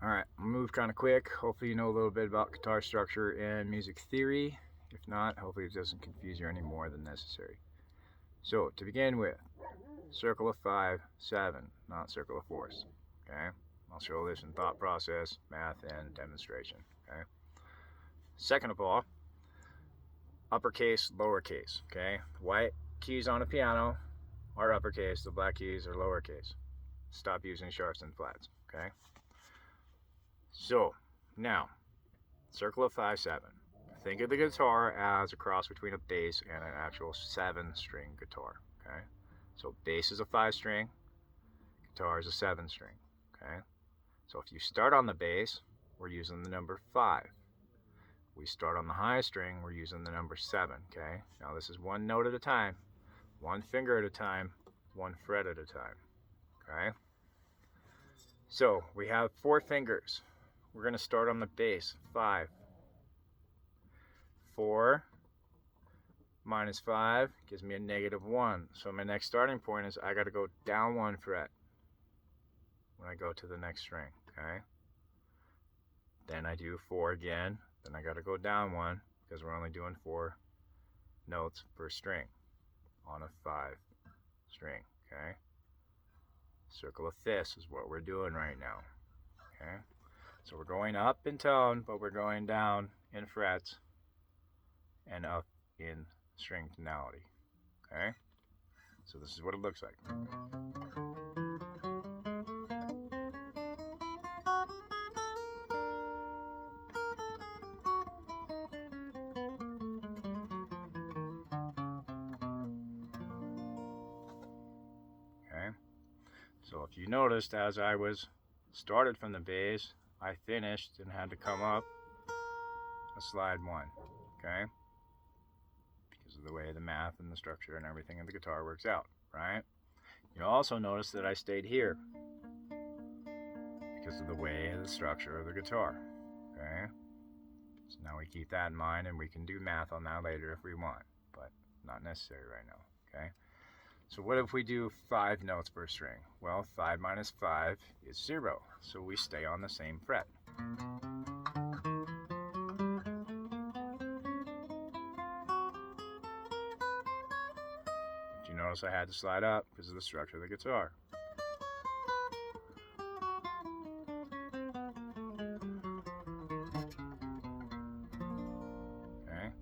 Alright, I'll move kind of quick. Hopefully you know a little bit about guitar structure and music theory. If not, hopefully it doesn't confuse you any more than necessary. So, to begin with, circle of 5, 7, not circle of fours. Okay? I'll show this in thought process, math, and demonstration. Okay? Second of all, uppercase, lowercase. Okay? White keys on a piano are uppercase, the black keys are lowercase. Stop using sharps and flats. Okay? So, now, circle of 5, 7. Think of the guitar as a cross between a bass and an actual 7-string guitar. Okay? So, bass is a 5-string, guitar is a 7-string. Okay? So, if you start on the bass, we're using the number 5. We start on the high string, we're using the number 7. Okay? Now, this is one note at a time, one finger at a time, one fret at a time. Okay? So, we have 4 fingers. We're going to start on the bass, 5. 4 minus 5 gives me a -1. So my next starting point is I got to go down 1 fret when I go to the next string. Okay? Then I do 4 again. Then I got to go down 1 because we're only doing 4 notes per string on a 5 string. Okay? Circle of fifths is what we're doing right now. Okay? So we're going up in tone, but we're going down in frets and up in string tonality. Okay? So this is what it looks like. Okay? So if you noticed, as I was started from the bass, I finished and had to come up a slide 1. Okay? Because of the way the math and the structure and everything of the guitar works out, right? You'll also notice that I stayed here because of the way the structure of the guitar. Okay? So now we keep that in mind, and we can do math on that later if we want, but not necessary right now. Okay? So what if we do 5 notes per string? Well, 5 minus 5 is 0, so we stay on the same fret. Did you notice I had to slide up because of the structure of the guitar? Okay.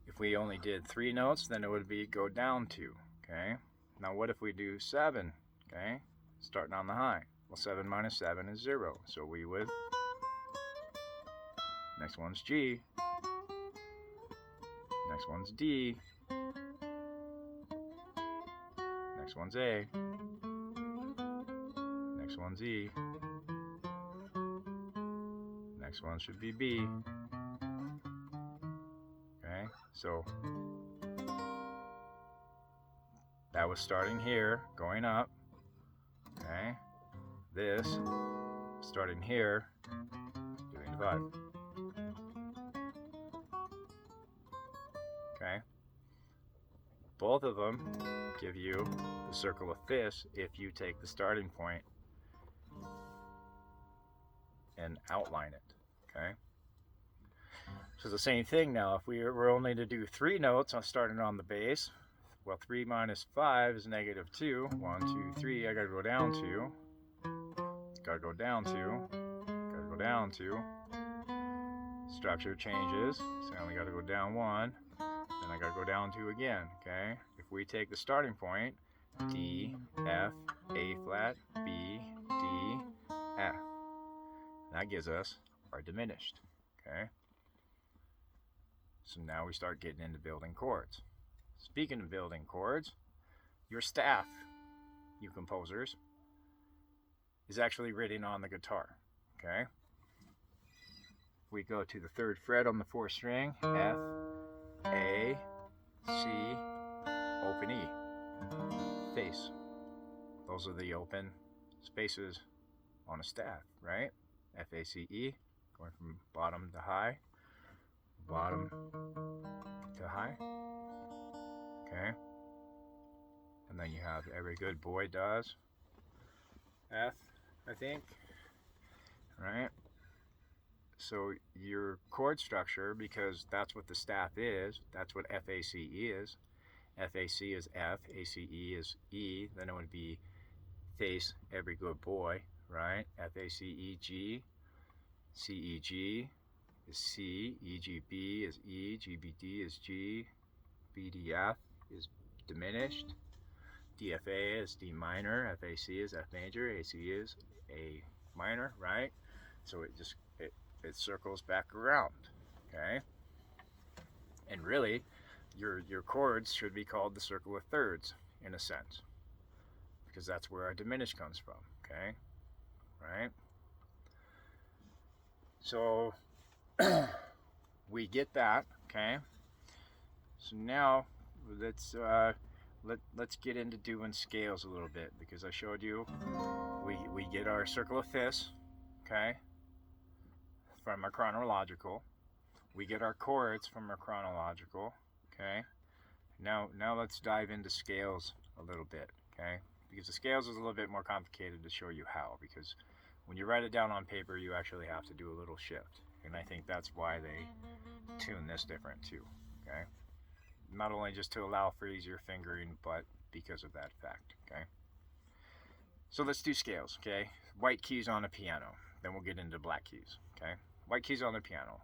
If we only did 3 notes, then it would be go down 2. Okay. Now what if we do 7? Okay. Starting on the high. Well, 7 minus 7 is 0, so we would. Next one's G. Next one's D. Next one's A. Next one's E. Next one should be B. Okay, so that was starting here, going up. Okay, this starting here, doing 5. Okay, both of them give you the circle of fifths if you take the starting point and outline it. Okay, so the same thing now. If we were only to do 3 notes on starting on the bass, well, 3 minus 5 is -2. 1, 2, 3. I gotta go down 2. Gotta go down 2. Gotta go down 2. Structure changes, so I only gotta go down 1. Then I gotta go down 2 again. Okay. If we take the starting point, D, F, A flat, B, D, F. That gives us our diminished. Okay. So now we start getting into building chords. Speaking of building chords, your staff, you composers, is actually written on the guitar. Okay. We go to the 3rd fret on the 4th string, F, A, C, open E, face. Those are the open spaces on a staff, right? F, A, C, E, going from bottom to high, bottom to high. Okay. And then you have every good boy does F, I think, right? So your chord structure, because that's what the staff is, that's what FACE is. FAC is F, ACE is E, then it would be face, every good boy, right? FACEG, CEG is C, EGB is E, GBD is G, BDF is diminished, DFA is D minor, FAC is F major, AC is A minor, right? So it circles back around, okay? And really, your chords should be called the circle of thirds, in a sense, because that's where our diminished comes from, okay? Right? So we get that, okay? So now let's get into doing scales a little bit, because I showed you we get our circle of fifths, okay, from our chronological. We get our chords from our chronological, okay? Now let's dive into scales a little bit, okay? Because the scales is a little bit more complicated to show you how, because when you write it down on paper, you actually have to do a little shift. And I think that's why they tune this different too, okay? Not only just to allow for easier fingering, but because of that fact, okay? So let's do scales, okay? White keys on a piano, then we'll get into black keys, okay? White keys on the piano,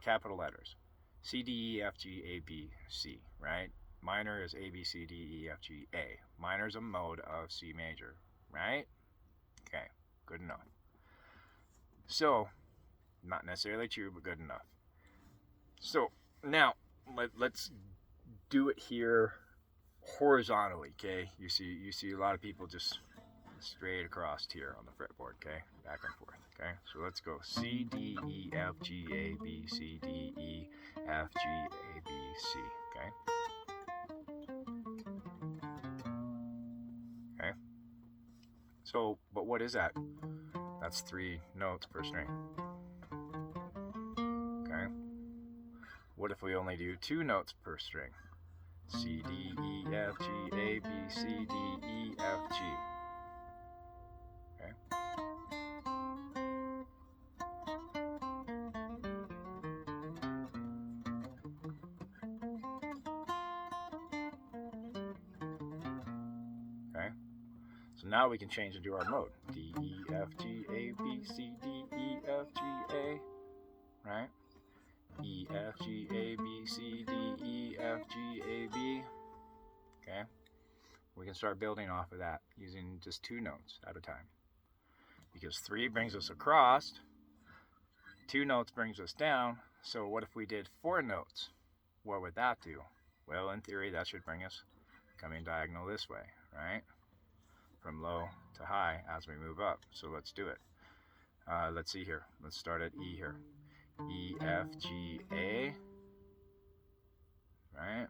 capital letters, C, D, E, F, G, A, B, C, right? Minor is A, B, C, D, E, F, G, A. Minor is a mode of C major, right? Okay, good enough. So, not necessarily true, but good enough. So, now, let's do it here horizontally, okay? You see a lot of people just straight across here on the fretboard, okay? Back and forth, okay? So let's go C, D, E, F, G, A, B, C, D, E, F, G, A, B, C, okay? Okay? So, but what is that? That's 3 notes per string, okay? What if we only do 2 notes per string? C, D, E, F, G, A, B, C, D, E, F, G. Okay? Okay? So now we can change into our mode. D, E, F, G, A, B, C, D, E, F, G, A. Right? E, F, G, A, B, C, D, E, F, G, A, B. Okay? We can start building off of that using just 2 notes at a time. Because 3 brings us across, 2 notes brings us down, so what if we did 4 notes? What would that do? Well, in theory, that should bring us coming diagonal this way, right? From low to high as we move up. So let's do it. Let's see here. Let's start at E here. E, F, G, A, right?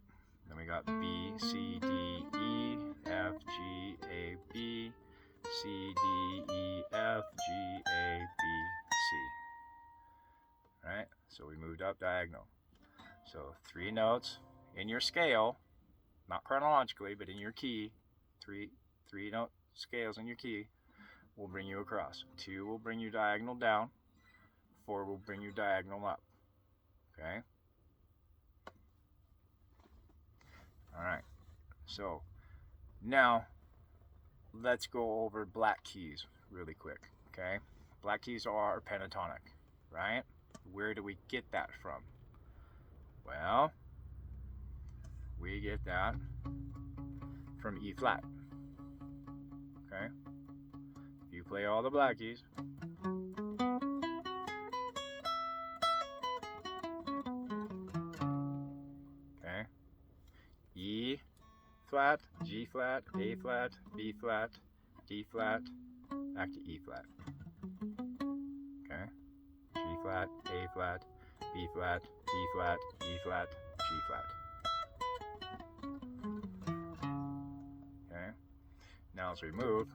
Then we got B, C, D, E, F, G, A, B, C, D, E, F, G, A, B, C. Right? So we moved up diagonal. So 3 notes in your scale, not chronologically, but in your key, 3 note scales in your key will bring you across. 2 will bring you diagonal down. 4 will bring you diagonal up. Okay? Alright. So, now, let's go over black keys really quick. Okay? Black keys are pentatonic. Right? Where do we get that from? Well, we get that from E flat. Okay? If you play all the black keys, okay? E flat, G flat, A flat, B flat, D flat, back to E flat. Okay? G flat, A flat, B flat, D flat, E flat, G flat. Okay? Now as we move,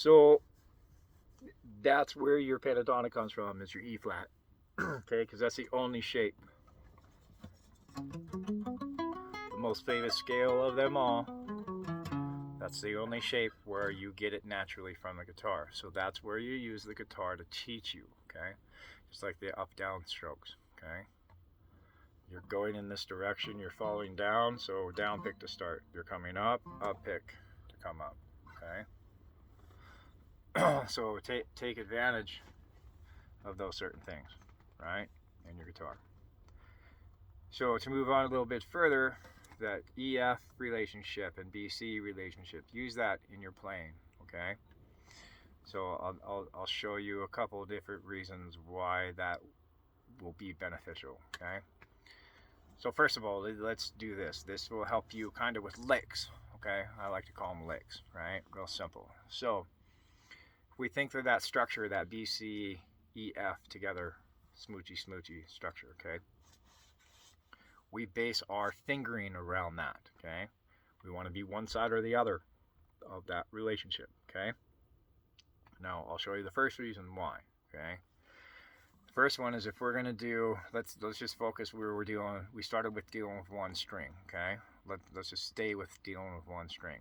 So that's where your pentatonic comes from, is your E flat. Okay, because that's the only shape. The most famous scale of them all. That's the only shape where you get it naturally from the guitar. So that's where you use the guitar to teach you, okay? Just like the up-down strokes, okay? You're going in this direction, you're falling down, so down pick to start. You're coming up pick to come up, okay? So take advantage of those certain things, right, in your guitar. So to move on a little bit further, that EF relationship and BC relationship, use that in your playing, okay? So I'll show you a couple of different reasons why that will be beneficial, okay? So first of all, let's do this. This will help you kind of with licks, okay? I like to call them licks, right? Real simple. So if we think of that structure, that BC, EF together, smoochy structure, okay? We base our fingering around that, okay? We want to be one side or the other of that relationship, okay? Now, I'll show you the first reason why, okay? The first one is if we're going to do, let's just focus where we started with dealing with one string, okay? Let's just stay with dealing with one string.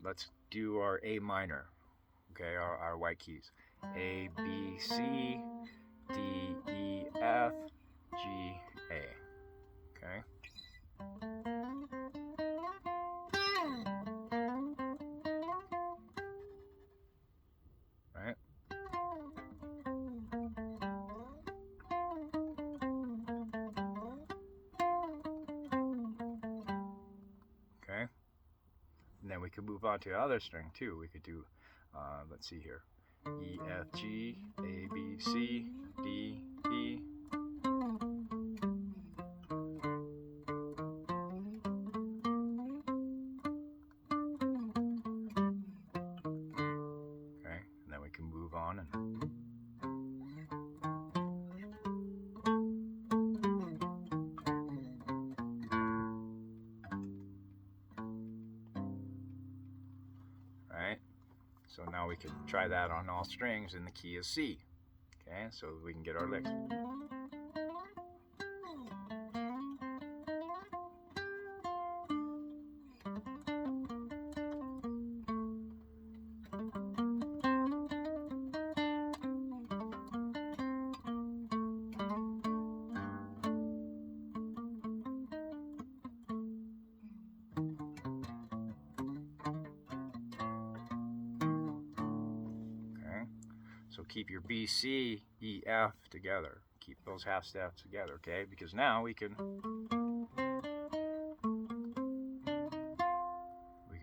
Let's do our A minor, okay, our white keys. A, B, C, D, E, F, G, A. Okay. Right. Okay. And then we could move on to the other string too. We could do, let's see here, E, F, G, A, B, C, D, E. Okay, and then we can move on and right. So now we can try that on all strings in the key of C. Okay, so we can get our licks. Okay, so keep your B, C, E, F together. Keep those half steps together, okay? Because now we can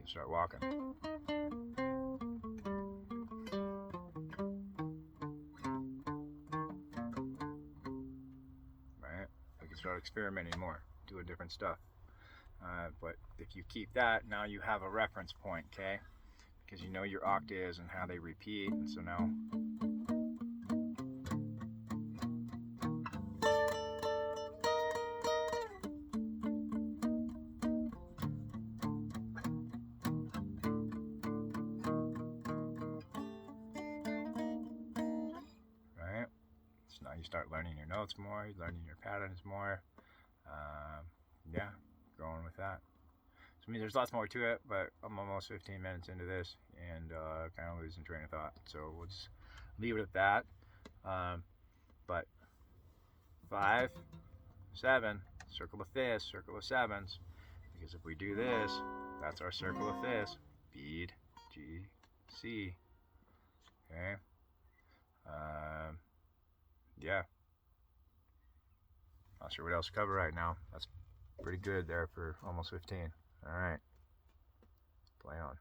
start walking. Right? We can start experimenting more, doing different stuff. But if you keep that, now you have a reference point, okay? Because you know your octaves and how they repeat, and so now right? So now you start learning your notes more, you're learning your patterns more. Yeah, going with that. So I mean, there's lots more to it, but I'm almost 15 minutes into this and kind of losing train of thought. So we'll just leave it at that. But 5, 7, circle of fifths, circle of sevens. Because if we do this, that's our circle of fifths. Bead, G, C. Okay. Yeah. Not sure what else to cover right now. That's pretty good there for almost 15. All right. Play on.